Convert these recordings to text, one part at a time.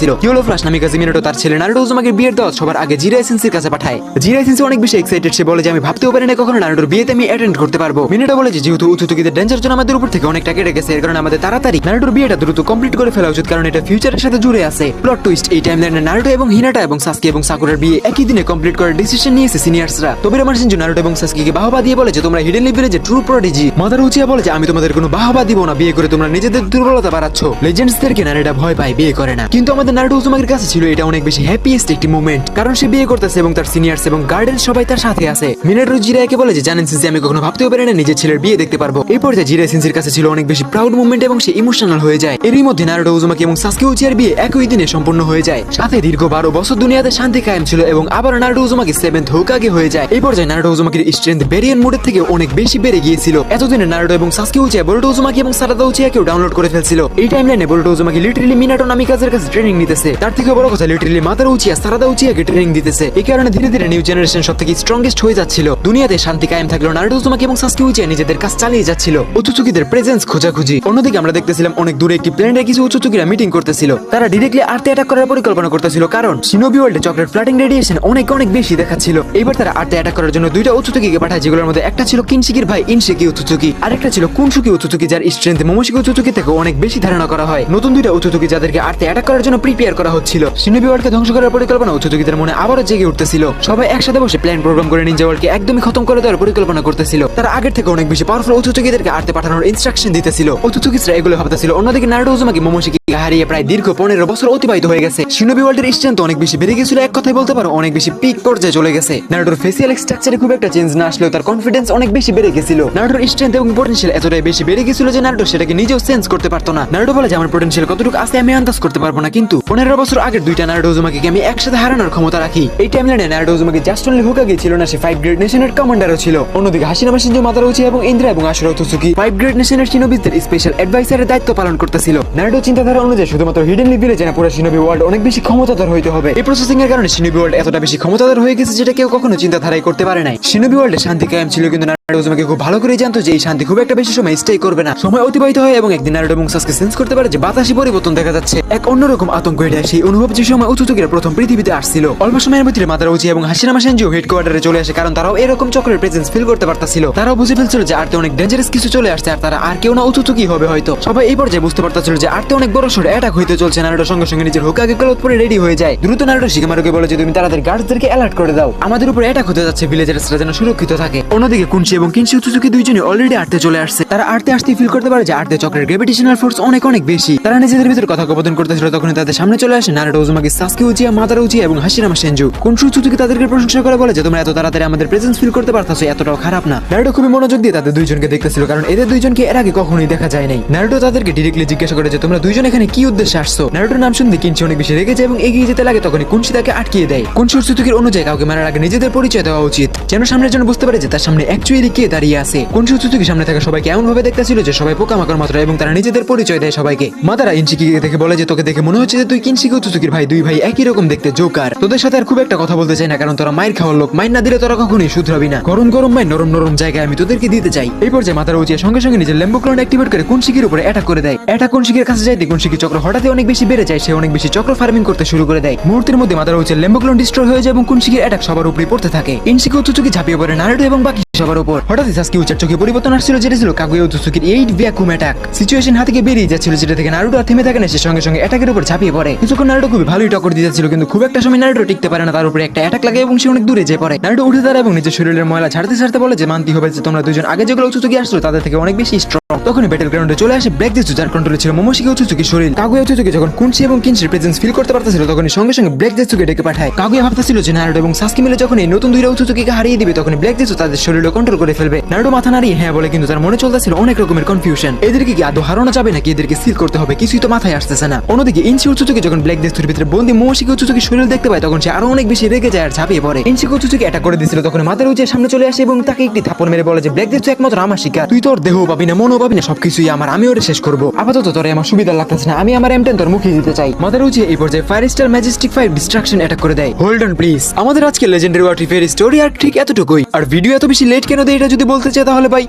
করতেছিল। কি হলো ফ্লাশ নামিকা মিনাটো তার ছেলে নারুটো উজুমাকির বিয়ের দাওয়াত সবার আগে জিরাই সেন্সির কাছে পাঠায়। জিরাই সেন্সি অনেক বেশি এক্সাইটেড, সে বলে যে আমি ভাবতেও পারি না কখনো নারুটোর বিয়েতে আমি অ্যাটেন্ড করতে পারবো। মিনাটো বলে যে যেহেতু উচুতুকিদের ডেঞ্জার জোন আমাদের উপর থেকে অনেকটা কেটে গেছে, এর কারণে আমাদের তাড়াতাড়ি নারুটোর বিয়েটা দ্রুত কমপ্লিট করে ফেলা উচিত, কারণ এটা ফিউচারের সাথে জুড়ে আছে। প্লট টুইস্ট, এই টাইমলাইনে নারুটো এবং হিনাটা এবং সাসকি এবং সাকুরার বিয়ে একই দিনে কমপ্লিট করার ডিসিশন নিয়েছে সিনিয়র্সরা। তোবিরামা শিনজু নারুটো এবং সাসকিকে বাহবা দিয়ে বলে যে তোমরা হিডেন ভিলেজে ট্রু প্রডিজি। মাদার উচিয়া বলে যে আমি তোমাদের কোনো বাহবা দিব না, বিয়ে করে তোমরা নিজেদের দুর্বলতা বাড়াচ্ছ। লেজেন্ডসদেরকে নারুটো ভয় পায়, বিয়ে করে না। কিন্তু আমাদের নারুটো উজুমাকির কাছে ছিল এটা অনেক বেশি হ্যাপিয়েস্ট একটি মোমেন্ট, কারণ সে বিয়ে করতেছে এবং তার সিনিয়র্স এবং গার্ডেন সবাই তার সাথে আছে। মিনাটো জিরাইকে বলে যে জানেন সিনসি আমি কখনো ভাবতেও পারি না নিজের ছেলের বিয়ে দেখতে পারবো। এই পর্যায়ে জিরাই সিনসির কাছে ছিল অনেক বেশি প্রাউড মোমেন্ট এবং সে ইমোশনাল হয়ে যায়। এরই মধ্যে নারুটো উজুমাকি এবং সাসকি উচিয়ার বিয়ে একই দিনে সম্পূর্ণ হয়ে যায়। সাথে দীর্ঘ 12 বছর দুনিয়াতে শান্তি কায়েম ছিল এবং আবার নারুটো উজুমাকি 7th হোকাগে হয়ে যায়। এই পর্যায়ে নারুটো উজুমাকির স্ট্রেংথ ভেরিয়েন্ট মোডের থেকে অনেক বেশি বেড়ে গিয়েছিল। এতদিনে নারুটো এবং সাসকি উচিয়া বোরুটো উজুমাকি এবং সারাদা উচিয়াকেও ডাউনলোড করে ফেলছিল। এই টাইমলাইনে বোরুটো উজুমাকি লিটারালি মিনাটো নামিকাজের কাছে ট্রেনিং নিতেছে। তার থেকে বড় কথা লিটারালি মাদার উচিয়া সারাদা উচিয়াকে ট্রেনিং দিতেছে। এই কারণে ধীরে ধীরে নিউ জেনারেশন সবথেকে স্ট্রংগেস্ট হয়ে যাচ্ছিল। দুনিয়াতে শান্তি কায়েম থাকলেও নারুটো উজুমাকি এবং সাসকি উচিয়া নিজেদের কাজ চালিয়ে যাচ্ছিল। উচুচুকিদের প্রেজেন্স খোঁজাখুঁজি। অন্যদিকে আমরা দেখতেছিলাম অনেক দূরে একটি প্ল্যানেটে কিছু উচুচুকিরা মিটিং করতেছিল। তারা ডিরেক্টলি আর্থে অ্যাটাক করার পরিকল্পনা করতেছিল, কারণ শিনোবি ওয়ার্ল্ডে চকলেট ফ্লাটিং রেডিয়েশন অনেক বেশি দেখাচ্ছিল। এবার তারা আর্থে অ্যাটাক করার জন্য দুইটা উচুচুকিকে পাঠায়, যেগুলোর মধ্যে একটা ছিল কিনশিকির ভাই ইনশিকি উচুচুকি, আর একটা ছিল কুনসুকি উচুচুকি, যার স্ট্রেংথ মোমোশিকি উচুচুকি থেকে অনেক বেশি ধারণা করা হয়। নতুন দুইটা উচুচুকি যাদেরকে আর্থে অ্যাটাক করার জন্য প্রিপেয়ার করা হচ্ছিল। শিনোবি ওয়ার্ল্ডকে ধ্বংস করার পরিকল্পনা উচুচুকিদের মনে আবারও জেগে উঠতেছিল। সবাই একসাথে বসে প্ল্যান প্রোগ্রাম করে নিনজা ওয়ার্ল্ডকে একদমই খতম করে দেওয়ার পরিকল্পনা করতেছিল। তারা আগের থেকে অনেক বেশি পাওয়ারফুল উচুচুকিদেরকে আর্থে পাঠানোর ইনস্ট্রাকশন দিতেছিল। উচুচুকিরা এগুলো ভাবতেছিল। অন্যদিকে নারুটো উজুমাকি মোমোশিকি হারিয়ে প্রায় দীর্ঘ 15 বছর অতিবাহিত হয়ে গেছে। শিনোবি ওয়ার্ল্ডের স্ট্রেংথ অনেক বেশি বেড়ে গেছিল, এক কথায় বলতে পারো অনেক বেশি পিক পর্যায়ে চলে গেছে। নারুটোর ফেসিয়াল স্ট্রাকচারে খুব একটা চেঞ্জ না আসলেও তার কনফিডেন্স অনেক বেশি বেড়ে গেছিল। নারুটোর স্ট্রেংথ এবং পটেনশিয়াল এতটাই বেশি বেড়ে গেছিল যে নারুটো সেটাকে নিজেও সেন্স করতে পারতো না। নারুটো বলে যে আমার পটেনশিয়াল কতটুকু আছে আমি আন্দাজ করতে পারবো না, কিন্তু 15 বছর আগের দুইটা নারুটো উজুমাকিকে আমি একসাথে হারানোর ক্ষমতা রাখি। এই টাইমলাইনে Naruto Uzumaki just only Hokage ছিল না, সে 5 গ্রেট নেশনের কমান্ডারও ছিল। অন্যদিকে হাসিনামা শিনজো মাদার উচিয়া এবং ইন্দ্রা এবং আশুরা উচুচুকি 5 গ্রেট নেশনের শিনোবিদের স্পেশাল অ্যাডভাইসারের দায়িত্ব পালন করতেছিল। নারুটো চিন্তাধারা অনুযায়ী শুধুমাত্র হিডেন ভিলেজে না পুরো শিনোবি ওয়ার্ল্ড অনেক বেশি ক্ষমতাধর হইতে হবে। এই প্রসেসিং এর কারণে শিনোবি ওয়ার্ল্ড এতটা বেশি ক্ষমতাধর হয়ে গেছে যেটা কেউ কখনো চিন্তাধারাই করতে পারে নাই। শিনোবি ওয়ার্ল্ডে শান্তি কায়েম ছিল, কিন্তু নারুটো উজুমাকি খুব ভালো করে জানতো যে এই শান্তি খুব একটা বেশি সময় স্টে করবে না। সময় অতিবাহিত হয় এবং একদিন নারুটো এবং সাসকে সেন্স করতে পারে যে বাতাসে পরিবর্তন দেখা যাচ্ছে। এক অন্যরকম আতঙ্ক এটা সেই অনুভব যে সময় উচুচুকিরা প্রথম পৃথিবীতে আসছিল। অল্প সময়ের ভিতরে মাদার উচিয়া এবং হাসিনামা শিনজো হেডকোয়ার্টারে চলে আসে, কারণ তারাও এরকম চক্রের প্রেজেন্স ফিল করতে পারতাছিল। তারাও বুঝে ফেলছিল যে আর্থে অনেক ডেঞ্জারাস কিছু চলে আসছে, আর তারা আর কেউ না উচুচুকি হবে হয়তো। সবাই এই পর্যায়ে বুঝতে পারতাছিল যে আর্থে অনেক বড় সড় অ্যাটাক হইতে চলছে। নারুটো সঙ্গে সঙ্গে নিজের হোকাগে ক্লথ পরে রেডি হয়ে যায়। দ্রুত নারুটো শিকামারুকে বলে যে তুমি তাদের গার্ডসদেরকে অ্যালার্ট করে দাও, আমাদের উপর অ্যাটাক হতে যাচ্ছে, ভিলেজার্সরা যেন সুরক্ষিত থাকে। অন্যদিকে কুনশি এবং কিনশি উচুচুকি দুইজনই অলরেডি আর্থে চলে আসছে। তারা আর্থে আসতেই ফিল করতে পারে যে আর্থে চক্রের গ্র্যাভিটেশনাল ফোর্স অনেক বেশি। তারা নিজেদের ভিতর কথোপকথন করতেছিল, তখন তাদের সামনে চলে আসে নারুটো উজুমাকি, সাসকি উচিয়া, মাদার উচিয়া এবং হাসিনামা শিনজো। কুনশি উচুচুকি তাদেরকে প্রশংসা করে বলে যে তোমরা এত তাড়াতাড়ি আমাদের প্রেজেন্স ফিল করতে পারতাছো, এতটাও খারাপ না। নারুটো খুবই মনোযোগ দিয়ে তাদের দুইজনকে দেখতেছিল, কারণ এদের দুইজনকে এর আগে কখনোই দেখা যায় নাই। নারুটো তাদেরকে ডিরেক্টলি জিজ্ঞাসা করে যে তোমরা দুইজন এখানে কি উদ্দেশ্যে আসছো। নারুটোর নাম শুনতে কিনশি অনেক বেশি রেগে যায় এবং এগিয়ে যেতে লাগে, তখনই কুনশি তাকে আটকিয়ে দেয়। কুনশি উচুচুকির অনুযায়ী কাউকে মারার আগে নিজেদের পরিচয় দেওয়া উচিত, যেন সামনের জন্য বুঝতে পারে যে তার সামনে অ্যাকচুয়ালি কে দাঁড়িয়ে আছে। কুনশি উচুচুকি সামনে থাকা সবাইকে এমন ভাবে দেখতেছিল যে সবাই পোকামাকড় মাত্র, এবং তারা নিজেদের পরিচয় দেয় সবাইকে। মাদারা ইনশিকিকে দেখে বলে যে তোকে দেখে মনে হচ্ছে যে তুই কিনশিকি উচুচুকির ভাই, দুই ভাই একই রকম দেখতে, জোকার। তোদের সাথে আর খুব একটা কথা বলতে চাই না, কারণ তোরা মাইর খাওয়ার লোক, মাইর না দিলে তোরা কখনোই শুধরাবি না। গরম গরম মাইর নরম জায়গায় আমি তোদেরকে দিতে চাই। এই পর্যায়ে মাদারা উচিয়া সঙ্গে সঙ্গে নিজের লেম্বো ক্লোন অ্যাক্টিভেট করে কুনশিকির উপরে অ্যাটাক করে দেয়। অ্যাটাক কুনশিকির কাছে যাইতে কুনশিকি চক্র হঠাৎই অনেক বেশি বেড়ে যায়, সে অনেক বেশি চক্র ফার্মিং করতে শুরু করে দেয়। মুহূর্তের মধ্যে মাদারা উচিয়ার লেম্বো ক্লোন ডিস্ট্রয় হয়ে যায় এবং কুনশিকির অ্যাটাক সবার উপরে পড়তে থাকে। ইনশিকি উচুচুকি ঝাঁপিয়ে পড়ে নারুটো এবং বাকি সবার উপর। হঠাৎই সাসকি উচিয়ার চোখে পরিবর্তন আসছিল, যেটা ছিল কাগুয়া উচুচুকির 8 ভ্যাকুম অ্যাটাক। সিচুয়েশন হাতে গিয়ে বেরিয়ে যাচ্ছিল, যেটা থেকে নারুটো আর থেমে থাকে না, সে সঙ্গে সঙ্গে অ্যাটাকের উপর ঝাঁপিয়ে পড়ে। কিছুক্ষণ নারুটো খুবই ভালোই টক্কর দিতেছিল, কিন্তু খুব একটা সময় নারুটো টিকতে পারে না, তার উপরে একটা অ্যাটাক লাগে এবং সে অনেক দূরে যেয়ে পড়ে। নারুটো উঠে দাঁড়ায় এবং নিজের শরীরের ময়লা ছাড়তে বলে যে মানতে হবে যে তোমরা দুজন আগে যেগুলো উচুচুকি আসলো তাদের থেকে অনেক বেশি স্ট্রং। তখনই ব্যাটল গ্রাউন্ডে চলে আসে ব্ল্যাক জেটসু, যার কন্ট্রোলে ছিল মোমোশিকি উচুচুকির শরীর। কাগুয়া উচুচুকি যখন কুনশি এবং কিনশির প্রেজেন্স ফিল করতে পারতেছিল, তখনই সঙ্গে সঙ্গে ব্ল্যাক জেটসুকে ডেকে পাঠায়। কাগুয়া ভাবতেছিল যে নারুটো এবং সাসকি মিলে যখন এই নতুন দুইটা উচুচুকিকে হারিয়ে দিবে, তখন ব্ল্যাক জেটসু তাদের শরীরে কন্ট্রোল করে ফেলবে। নারুটো মাথা নাড়িয়ে হ্যাঁ বলে, কিন্তু তার মনে চলতেছিল অনেক রকমের কনফিউশন। এদেরকে কি আদৌ হারানো যাবে নাকি এদেরকে সিল করতে হবে, কিছুই তো মাথায় আসতেছে না। অন্যদিকে ইনশি উচুচুকি যখন ব্ল্যাক জেটসুর ভিতরে বন্দি মোমোশিকি উচুচুকির শরীর দেখতে পায়, তখন সে আরো অনেক বেশি রেগে যায় আর ঝাঁপিয়ে পড়ে। ইনশিকি উচুচুকি অ্যাটাক করে দিয়েছিল, তখন মাদার উচিয়ার সামনে চলে আসে এবং তাকে একটি থাপ্পড় মেরে বলে যে ব্ল্যাক জেটসু একমাত্র আমার শিকার, তুই তোর দেহ পাবি না, মনও পাবি না, সবকিছুই আমার, আমি ওরে শেষ করবো। আপাতত তোরে আমার সুবিধা লাগতেছে না, আমি আমার M10 তোর মুখে দিতে চাই। মাদার উচিয়া এই পর্যায়ে fire star majestic 5 destruction attack করে দেয়। হোল্ড অন প্লিজ, আমাদের আজকে লেজেন্ডারি ওয়াটার ফেয়ার স্টোরি আর ঠিক এতটুকুই। আর ভিডিও এত বেশি লেট কেন দেয় এটা যদি বলতে চাই তাহলে ভাই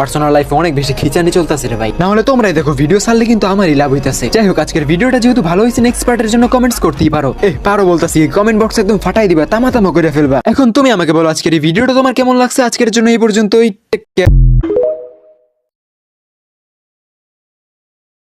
পার্সোনাল লাইফে অনেক বেশি খিচানি চলতেছে রে ভাই। না হলে তোমরাই দেখো ভিডিও ছাড়লে কিন্তু আমারই লাভ হইতাছে। যাই হোক আজকের ভিডিওটা যেহেতু ভালো হয়েছে নেক্সট পার্টের জন্য কমেন্টস করতেই পারো। পারো বলতাছি, কমেন্ট বক্স একদম ফাটাই দিবা, তামা তামা করে ফেলবা। এখন তুমি আমাকে বলো আজকের এই ভিডিওটা তোমার কেমন লাগছে। আজকের জন্য এই পর্যন্তই। Take care.